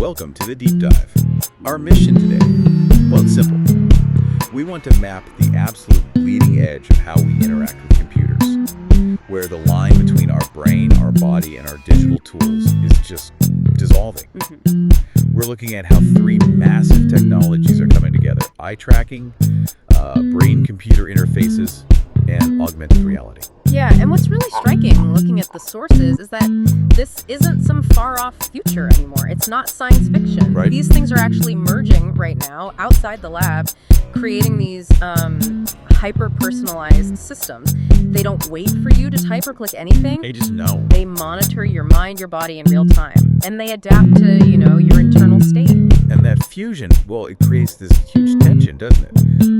Welcome to the Deep Dive. Our mission today, well, it's simple. We want to map the absolute bleeding edge of how we interact with computers, where the line between our brain, our body, and our digital tools is just dissolving. We're looking at how three massive technologies are coming together: eye tracking, brain-computer interfaces, and augmented reality. Yeah, and what's really striking looking at the sources is that this isn't some far-off future anymore. It's not science fiction. Right. These things are actually merging right now outside the lab, creating these hyper-personalized systems. They don't wait for you to type or click anything. They just know. They monitor your mind, your body in real time, and they adapt to, your internal state. And that fusion, well, it creates this huge tension, doesn't it?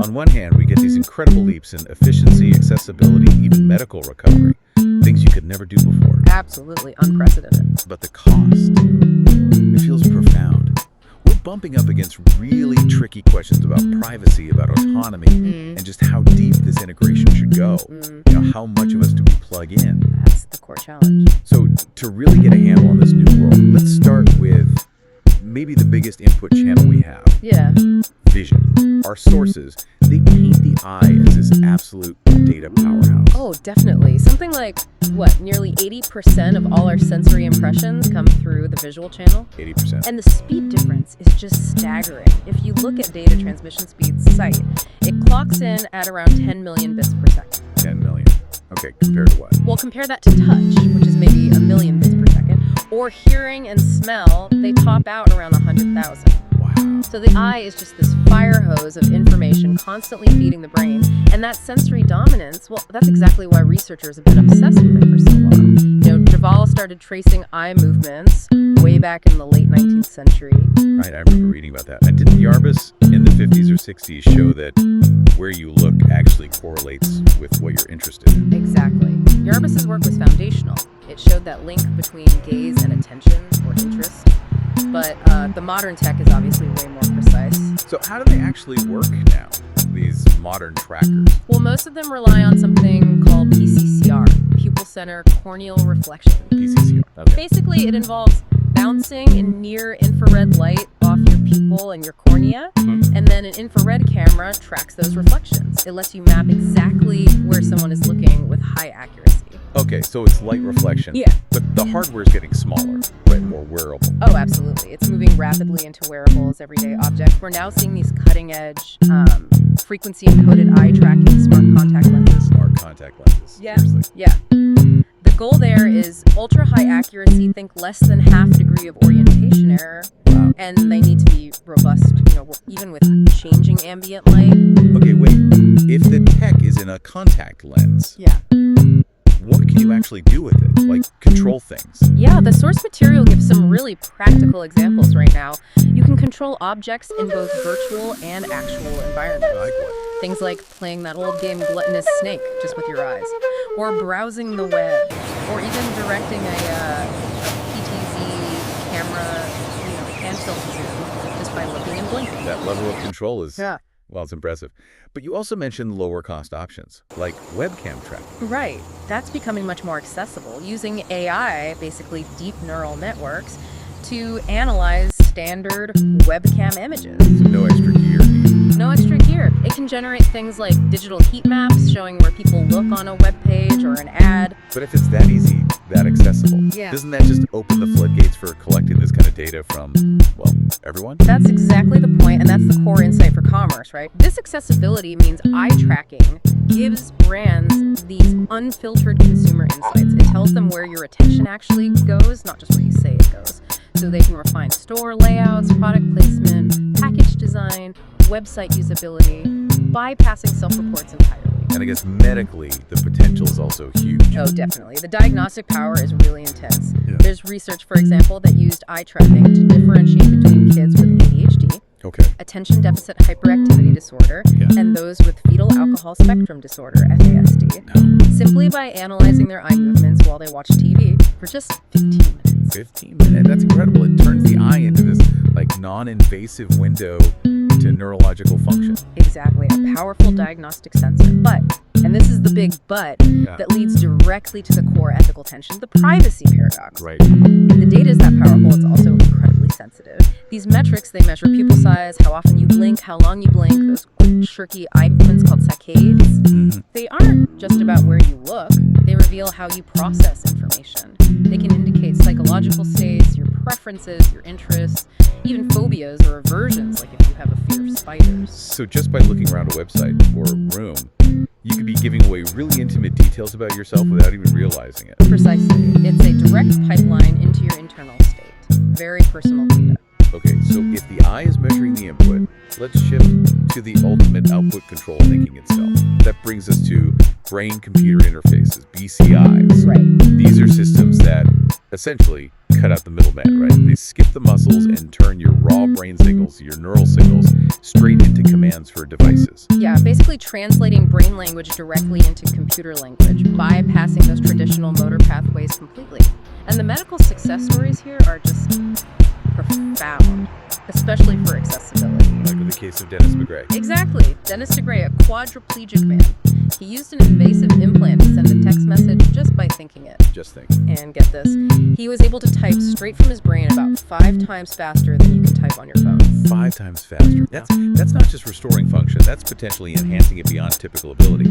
On one hand, we get these incredible leaps in efficiency, accessibility, even medical recovery, things you could never do before. Absolutely unprecedented. But the cost, it feels profound. We're bumping up against really tricky questions about privacy, about autonomy, and just how deep this integration should go. How much of us do we plug in? That's the core challenge. So to really get a handle on this new world, let's start with maybe the biggest input channel we have. Yeah. Vision. Our sources, they paint the eye as this absolute data powerhouse. Oh, definitely. Something like, nearly 80% of all our sensory impressions come through the visual channel? 80%. And the speed difference is just staggering. If you look at data transmission speed's site, it clocks in at around 10 million bits per second. 10 million. Okay, compared to what? Well, compare that to touch, which is maybe a million bits per second, or hearing and smell, they top out around 100,000. Wow. So the eye is just this fire hose of information constantly feeding the brain. And that sensory dominance, well, that's exactly why researchers have been obsessed with it for so long. Duvall started tracing eye movements way back in the late 19th century. Right, I remember reading about that. And didn't Yarbus in the 50s or 60s show that where you look actually correlates with what you're interested in? Exactly. Yarbus's work was foundational. It showed that link between gaze and attention, or interest. But the modern tech is obviously way more precise. So how do they actually work now, these modern trackers? Well, most of them rely on something called PCCR, pupil center corneal reflection. PCCR, okay. Basically, it involves bouncing in near-infrared light off your pupil and your cornea, and then an infrared camera tracks those reflections. It lets you map exactly where someone is looking with high accuracy. Okay, so it's light reflection. Yeah. But the hardware is getting smaller, right? More wearable. Oh, absolutely. It's moving rapidly into wearables, everyday objects. We're now seeing these cutting-edge, frequency-encoded eye tracking smart contact lenses. Smart contact lenses. Yeah. Seriously. Yeah. The goal there is ultra-high accuracy, think less than half degree of orientation error. Wow. And they need to be robust, even with changing ambient light. Okay, wait. If the tech is in a contact lens, Yeah. what can you actually do with it? Like control things? Yeah, the source material gives some really practical examples right now. You can control objects in both virtual and actual environments. Like what? Things like playing that old game Gluttonous Snake just with your eyes, or browsing the web, or even directing a PTZ camera, and tilt zoom just by looking and blinking. That level of control is, Yeah. well, it's impressive. But you also mentioned lower cost options, like webcam tracking. Right. That's becoming much more accessible, using AI, basically deep neural networks, to analyze standard webcam images. So no extra gear needed. No extra gear. It can generate things like digital heat maps showing where people look on a web page or an ad. But if it's that easy, that accessible, Yeah. doesn't that just open the floodgates for collecting this kind of data from, well, everyone? That's exactly the point, and that's the core insight for commerce, right? This accessibility means eye tracking gives brands these unfiltered consumer insights. It tells them where your attention actually goes, not just where you say it goes. So they can refine store layouts, product placement, package design, website usability, bypassing self-reports entirely. And I guess medically, the potential is also huge. Oh, definitely. The diagnostic power is really intense. Yeah. There's research, for example, that used eye tracking to differentiate between kids with ADHD, Okay. attention deficit hyperactivity disorder, Yeah. and those with fetal alcohol spectrum disorder, FASD, simply by analyzing their eye movements while they watch TV for just 15 minutes. 15 minutes. That's incredible. It turns the eye into this non-invasive window to neurological function. Exactly, a powerful diagnostic sensor. But, and this is the big but, that leads directly to the core ethical tension, the privacy paradox. Right. If the data is that powerful, it's also incredibly sensitive. These metrics, they measure pupil size, how often you blink, how long you blink, those quick, shirky eye movements called saccades. They aren't just about where you look. They reveal how you process information. They can indicate psychological states, your preferences, your interests, even phobias or aversions, like if you have a fear of spiders. So just by looking around a website or a room, you could be giving away really intimate details about yourself without even realizing it. Precisely. It's a direct pipeline into your internal state. Very personal data. Okay, so if the eye is measuring the input, let's shift to the ultimate output control thinking itself. That brings us to brain-computer interfaces, BCIs. Right. These are systems that essentially cut out the middleman, right? They skip the muscles and turn your raw brain signals, your neural signals, straight into commands for devices. Yeah, basically translating brain language directly into computer language, bypassing those traditional motor pathways completely. And the medical success stories here are just profound, especially for accessibility. Like in the case of Dennis McGray. Exactly. Dennis DeGray, a quadriplegic man. He used an invasive implant to send a text message just by thinking it. Just think. And get this, he was able to type straight from his brain about 5 times faster than you can type on your phone. 5 times faster. That's not just restoring function, that's potentially enhancing it beyond typical ability.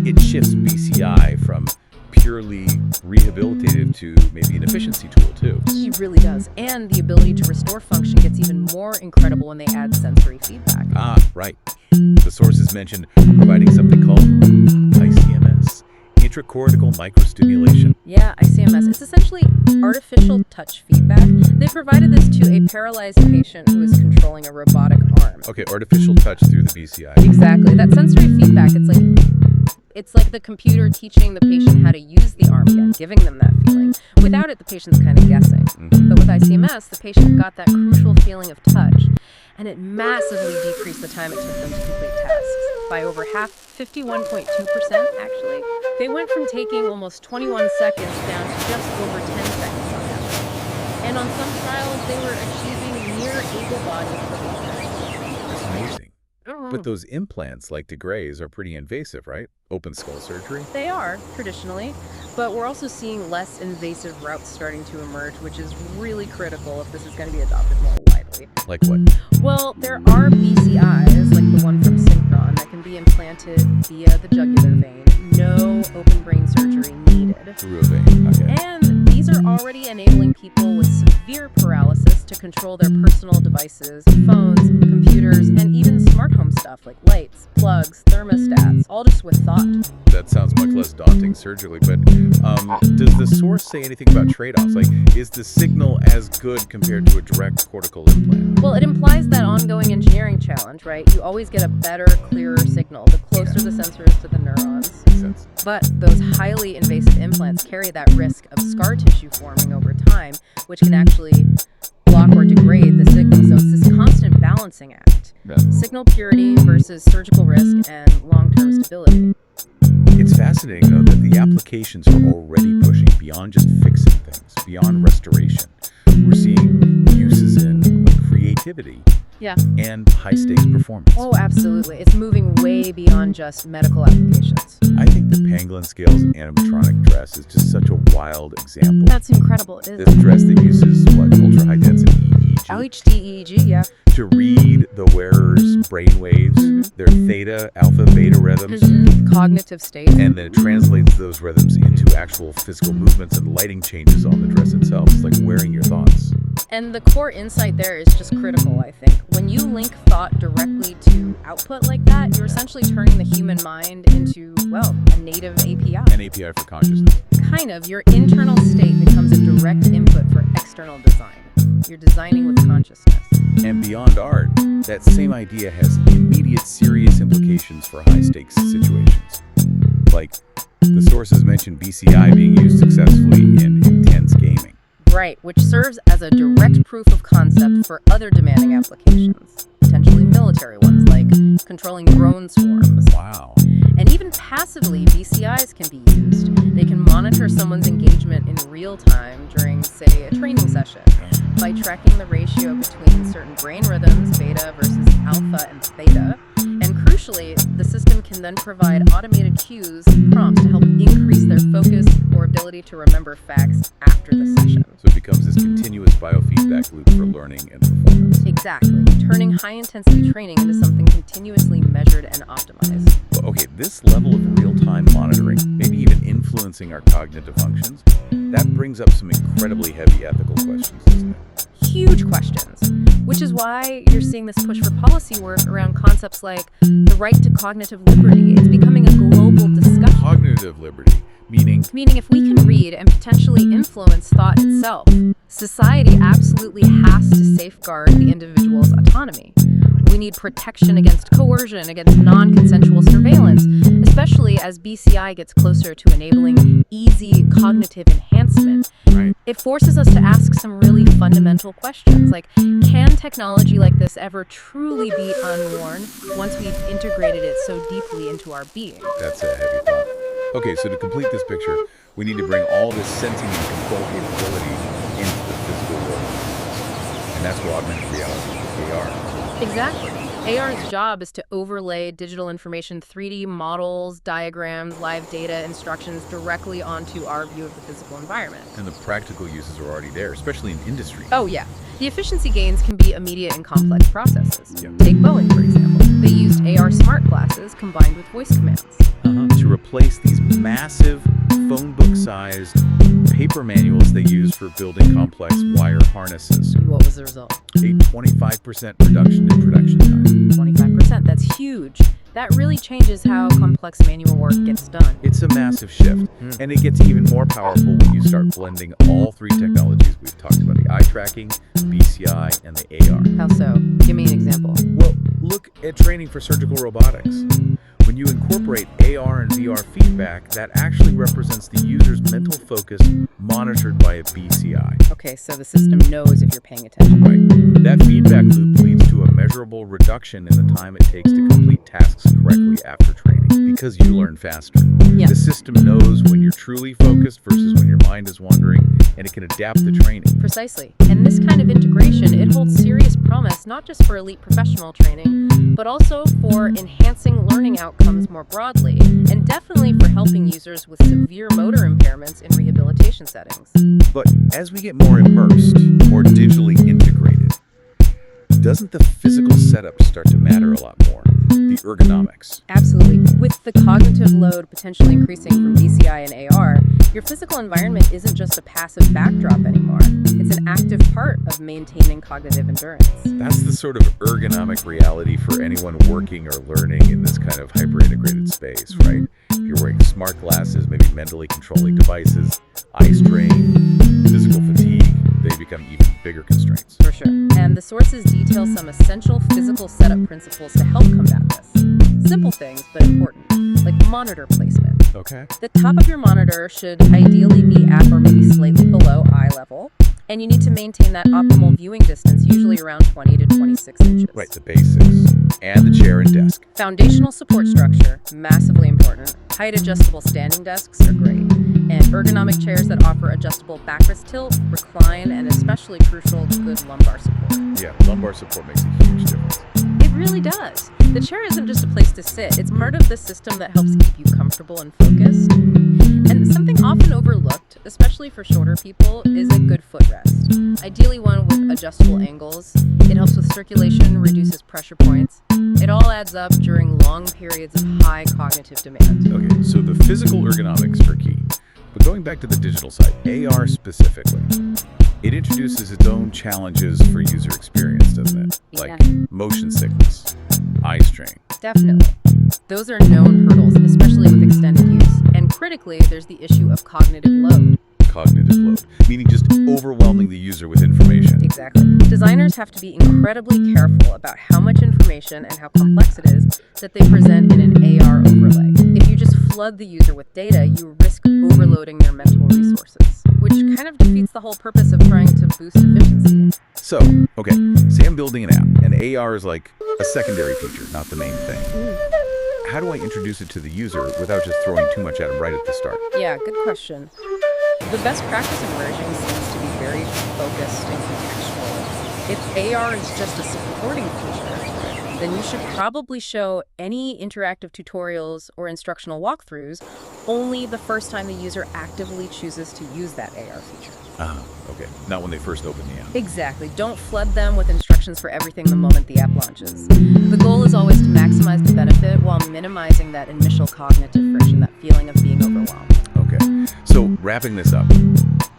It shifts BCI from purely rehabilitative to maybe an efficiency tool too. He really does. And the ability to restore function gets even more incredible when they add sensory feedback. Ah, right. The sources mentioned providing something called ICMS, intracortical microstimulation. Yeah, ICMS. It's essentially artificial touch feedback. They provided this to a paralyzed patient who is controlling a robotic arm. Okay, artificial touch through the BCI. Exactly. That sensory feedback, it's like the computer teaching the patient how to use the arm again, giving them that feeling. Without it, the patient's kind of guessing. But with ICMS, the patient got that crucial feeling of touch, and it massively decreased the time it took them to complete tasks. By over half, 51.2% actually. They went from taking almost 21 seconds down to just over 10 seconds on average. And on some trials, they were achieving near able-bodied performance. That's amazing. But those implants, like DeGray's, are pretty invasive, right? Open skull surgery? They are, traditionally, but we're also seeing less invasive routes starting to emerge, which is really critical if this is going to be adopted more widely. Like what? Well, there are BCIs, like the one from Synchron, that can be implanted via the jugular vein. No open brain surgery needed. Through a vein, okay. And these are already enabling people with severe paralysis to control their personal devices, phones, computers, and even smart home stuff like lights, plugs, thermostats, all just with thought. That sounds much less daunting surgically, but does the source say anything about trade-offs? Like, is the signal as good compared to a direct cortical implant? Well, it implies that ongoing engineering challenge, right? You always get a better, clearer signal the closer the sensors to the neurons. Makes sense. But those highly invasive implants carry that risk of scar tissue forming over time, which can actually block or degrade the signal. So it's this constant balancing act. Yeah. Signal purity versus surgical risk and long-term stability. It's fascinating, though, that the applications are already pushing beyond just fixing things, beyond restoration. We're seeing uses in creativity and high-stakes performance. Oh, absolutely. It's moving way beyond just medical applications. I think the Pangolin Scales animatronic dress is just such a wild example. That's incredible. It is. This dress that uses, ultra-high density EEG? LHD-EEG, yeah. To read the wearer's brain waves, their theta, alpha, beta rhythms. Cognitive states. And then it translates those rhythms into actual physical movements and lighting changes on the dress itself. It's like wearing your thoughts. And the core insight there is just critical, I think. When you link thought directly to output like that, you're essentially turning the human mind into, a native API. An API for consciousness. Kind of. Your internal state becomes a direct input for external design. You're designing with consciousness. And beyond art, that same idea has immediate serious implications for high-stakes situations. Like, the sources mentioned BCI being used successfully in intense gaming. Right, which serves as a direct proof of concept for other demanding applications, potentially military ones like controlling drone swarms. Wow. And even passively, BCIs can be used. They can monitor someone's engagement in real time during, say, a training session by tracking the ratio between certain brain rhythms, beta versus alpha and theta, and Crucially, the system can then provide automated cues, prompts to help increase their focus or ability to remember facts after the session. So it becomes this continuous biofeedback loop for learning and performance. Exactly, turning high-intensity training into something continuously measured and optimized. Well, okay, this level of real-time monitoring, maybe even influencing our cognitive functions, that brings up some incredibly heavy ethical questions, doesn't it? Huge questions, which is why you're seeing this push for policy work around concepts like the right to cognitive liberty. It's becoming a global discussion. Cognitive liberty, meaning Meaning if we can read and potentially influence thought itself, society absolutely has to safeguard the individual's autonomy. We need protection against coercion, against non-consensual surveillance, especially as BCI gets closer to enabling easy cognitive enhancement. right? It forces us to ask some really fundamental questions, like, can technology like this ever truly be unworn once we've integrated it so deeply into our being? That's a heavy thought. Okay, so to complete this picture, we need to bring all this sensing and control capability into the physical world. And that's where augmented reality, AR. Exactly. AR's job is to overlay digital information, 3D models, diagrams, live data, instructions directly onto our view of the physical environment. And the practical uses are already there, especially in industry. Oh, yeah. The efficiency gains can be immediate in complex processes. Yeah. Take Boeing, for example. They used AR smart glasses combined with voice commands. To replace these massive phone book-sized paper manuals they use for building complex wire harnesses. And what was the result? A 25% reduction in production time. 25%. That's huge. That really changes how complex manual work gets done. It's a massive shift, and it gets even more powerful when you start blending all three technologies we've talked about, the eye tracking, BCI, and the AR. How so? Give me an example. Well, look at training for surgical robotics. When you incorporate AR and VR feedback, that actually represents the user's mental focus monitored by a BCI. Okay, so the system knows if you're paying attention. Right. That feedback loop leads to a measurable reduction in the time it takes to complete tasks correctly after training, because you learn faster. Yeah. The system knows when you're truly focused versus when your mind is wandering, and it can adapt the training. Precisely. And this kind of integration, it holds serious promise not just for elite professional training, but also for enhancing learning outcomes more broadly, and definitely for helping users with severe motor impairments in rehabilitation settings. But as we get more immersed, more digitally integrated, doesn't the physical setup start to matter a lot more? The ergonomics. Absolutely. With the cognitive load potentially increasing from BCI and AR, your physical environment isn't just a passive backdrop anymore. It's an active part of maintaining cognitive endurance. That's the sort of ergonomic reality for anyone working or learning in this kind of hyper-integrated space, right? If you're wearing smart glasses, maybe mentally controlling devices, eye strain, physical fatigue, they become even bigger constraints. For sure. And the sources detail some essential physical setup principles to help combat this. Simple things, but important, like monitor placement. Okay. The top of your monitor should ideally be at or maybe slightly below eye level, and you need to maintain that optimal viewing distance, usually around 20 to 26 inches. Right, the basics. And the chair and desk. Foundational support structure, massively important. Height adjustable standing desks are great. And ergonomic chairs that offer adjustable backrest tilt, recline, and especially crucial, good lumbar support. Yeah, lumbar support makes a huge difference. It really does. The chair isn't just a place to sit. It's part of the system that helps keep you comfortable and focused. And something often overlooked, especially for shorter people, is a good footrest. Ideally one with adjustable angles. It helps with circulation, reduces pressure points. It all adds up during long periods of high cognitive demand. Okay, so the physical ergonomics are key. But going back to the digital side, AR specifically, it introduces its own challenges for user experience, doesn't it? Like motion sickness, eye strain. Definitely. Those are known hurdles, especially with extended use. And critically, there's the issue of cognitive load. Cognitive load, meaning just overwhelming the user with information. Exactly. Designers have to be incredibly careful about how much information and how complex it is that they present in an AR overlay. If you just flood the user with data, you risk overloading their mental resources, which kind of defeats the whole purpose of trying to boost efficiency. So, okay, say I'm building an app, and AR is like a secondary feature, not the main thing. How do I introduce it to the user without just throwing too much at them right at the start? Yeah, good question. The best practice emerging seems to be very focused and contextual. If AR is just a supporting feature, then you should probably show any interactive tutorials or instructional walkthroughs only the first time the user actively chooses to use that AR feature. Okay. Not when they first open the app. Exactly. Don't flood them with instructions for everything the moment the app launches. The goal is always to maximize the benefit while minimizing that initial cognitive friction, that feeling of being overwhelmed. Okay. So wrapping this up,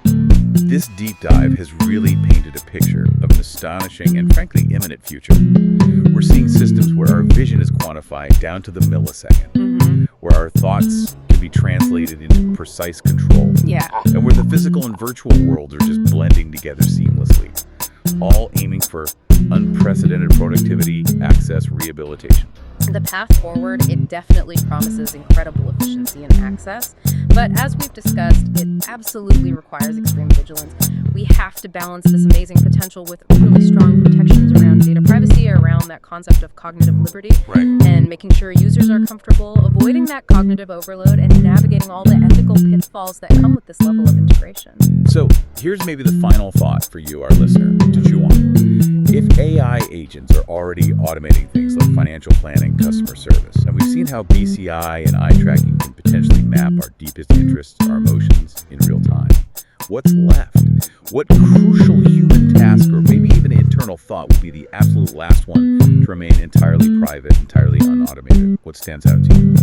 this deep dive has really painted a picture of an astonishing and frankly imminent future. We're seeing systems where our vision is quantified down to the millisecond, where our thoughts can be translated into precise control, Yeah. and where the physical and virtual worlds are just blending together seamlessly, all aiming for unprecedented productivity, access, rehabilitation. The path forward, it definitely promises incredible efficiency and access, but as we've discussed, it absolutely requires extreme vigilance. We have to balance this amazing potential with really strong protections around data privacy, around that concept of cognitive liberty, Right. and making sure users are comfortable avoiding that cognitive overload and navigating all the ethical pitfalls that come with this level of integration. So here's maybe the final thought for you, our listener, to chew on. If AI agents are already automating things like financial planning, customer service, and we've seen how BCI and eye tracking can potentially map our deepest interests, our emotions in real time, what's left? What crucial human task or maybe even internal thought would be the absolute last one to remain entirely private, entirely unautomated? What stands out to you?